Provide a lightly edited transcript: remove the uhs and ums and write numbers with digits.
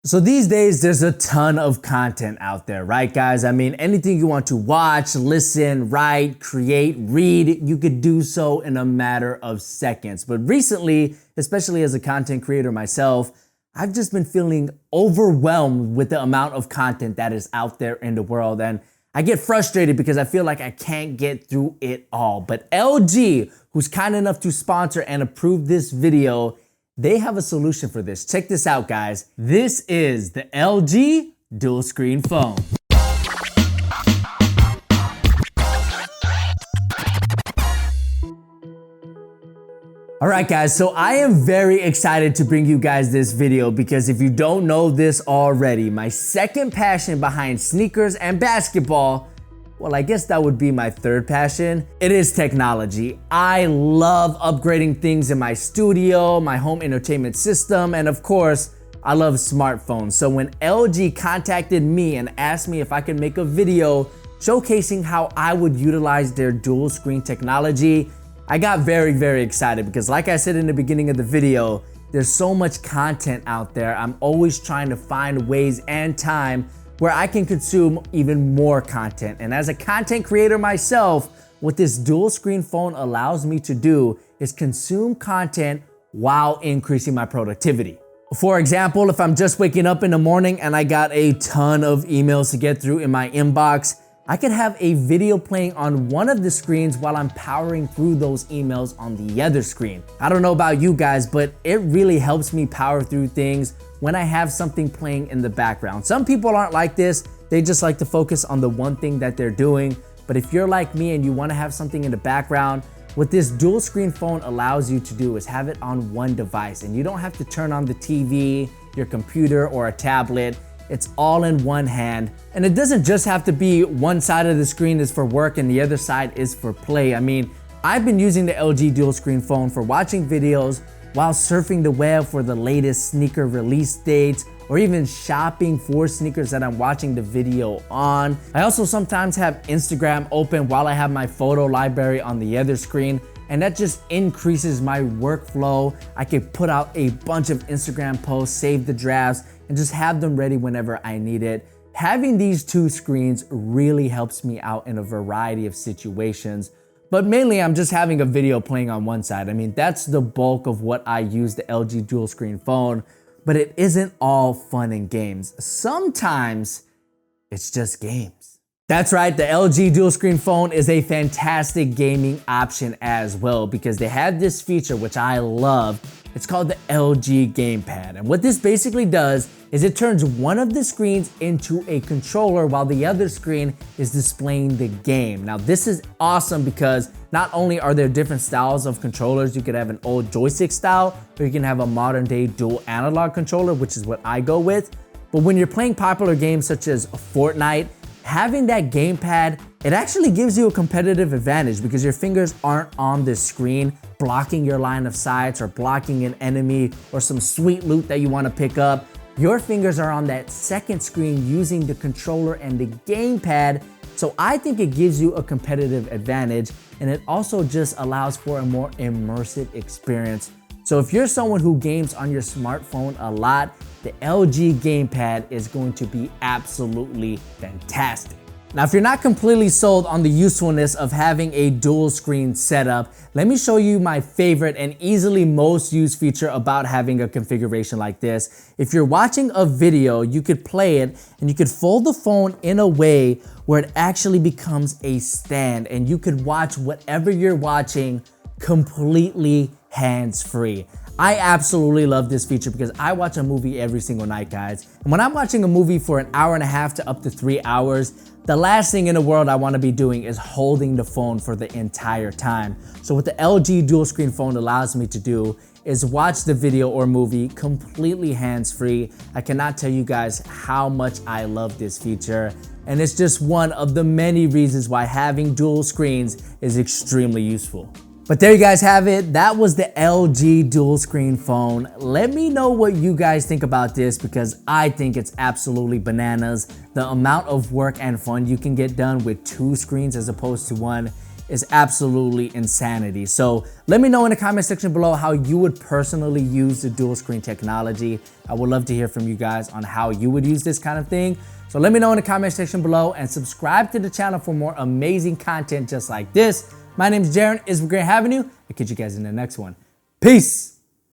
So these days, there's a ton of content out there, right, guys? I mean, anything you want to watch, listen, write, create, read, you could do so in a matter of seconds. But recently, especially as a content creator myself, I've just been feeling overwhelmed with the amount of content that is out there in the world. And I get frustrated because I feel like I can't get through it all. But LG, who's kind enough to sponsor and approve this video, they have a solution for this. Check this out, guys. This is the LG dual screen phone. All right, guys, so I am very excited to bring you guys this video because if you don't know this already, my second passion behind sneakers and basketball, well, I guess that would be my third passion. It is technology. I love upgrading things in my studio, my home entertainment system, and of course, I love smartphones. So when LG contacted me and asked me if I could make a video showcasing how I would utilize their dual screen technology, I got very, very excited because like I said in the beginning of the video, there's so much content out there. I'm always trying to find ways and time where I can consume even more content. And as a content creator myself, what this dual screen phone allows me to do is consume content while increasing my productivity. For example, if I'm just waking up in the morning and I got a ton of emails to get through in my inbox, I could have a video playing on one of the screens while I'm powering through those emails on the other screen. I don't know about you guys, but it really helps me power through things when I have something playing in the background. Some people aren't like this. They just like to focus on the one thing that they're doing. But if you're like me and you want to have something in the background, what this dual screen phone allows you to do is have it on one device, and you don't have to turn on the TV, your computer, or a tablet. It's all in one hand. And it doesn't just have to be one side of the screen is for work and the other side is for play. I mean, I've been using the LG dual screen phone for watching videos while surfing the web for the latest sneaker release dates, or even shopping for sneakers that I'm watching the video on. I also sometimes have Instagram open while I have my photo library on the other screen, and that just increases my workflow. I could put out a bunch of Instagram posts, save the drafts, and just have them ready whenever I need it. Having these two screens really helps me out in a variety of situations. But mainly I'm just having a video playing on one side. I mean, that's the bulk of what I use the LG dual screen phone, but it isn't all fun and games. Sometimes it's just games. That's right, the LG dual screen phone is a fantastic gaming option as well because they have this feature which I love. It's called the LG Gamepad. And what this basically does is it turns one of the screens into a controller while the other screen is displaying the game. Now this is awesome because not only are there different styles of controllers, you could have an old joystick style, or you can have a modern day dual analog controller, which is what I go with. But when you're playing popular games such as Fortnite, having that gamepad, it actually gives you a competitive advantage because your fingers aren't on the screen blocking your line of sights or blocking an enemy or some sweet loot that you want to pick up. Your fingers are on that second screen using the controller and the gamepad. So I think it gives you a competitive advantage, and it also just allows for a more immersive experience. So if you're someone who games on your smartphone a lot, the LG Gamepad is going to be absolutely fantastic. Now, if you're not completely sold on the usefulness of having a dual screen setup, let me show you my favorite and easily most used feature about having a configuration like this. If you're watching a video, you could play it and you could fold the phone in a way where it actually becomes a stand and you could watch whatever you're watching completely hands-free. I absolutely love this feature because I watch a movie every single night, guys. And when I'm watching a movie for an hour and a half to up to 3 hours, the last thing in the world I want to be doing is holding the phone for the entire time. So what the LG dual screen phone allows me to do is watch the video or movie completely hands-free. I cannot tell you guys how much I love this feature. And it's just one of the many reasons why having dual screens is extremely useful. But there you guys have it. That was the LG dual screen phone. Let me know what you guys think about this because I think it's absolutely bananas. The amount of work and fun you can get done with two screens as opposed to one is absolutely insanity. So let me know in the comment section below how you would personally use the dual screen technology. I would love to hear from you guys on how you would use this kind of thing. So let me know in the comment section below and subscribe to the channel for more amazing content just like this. My name is Jaron. It's been great having you. I'll catch you guys in the next one. Peace.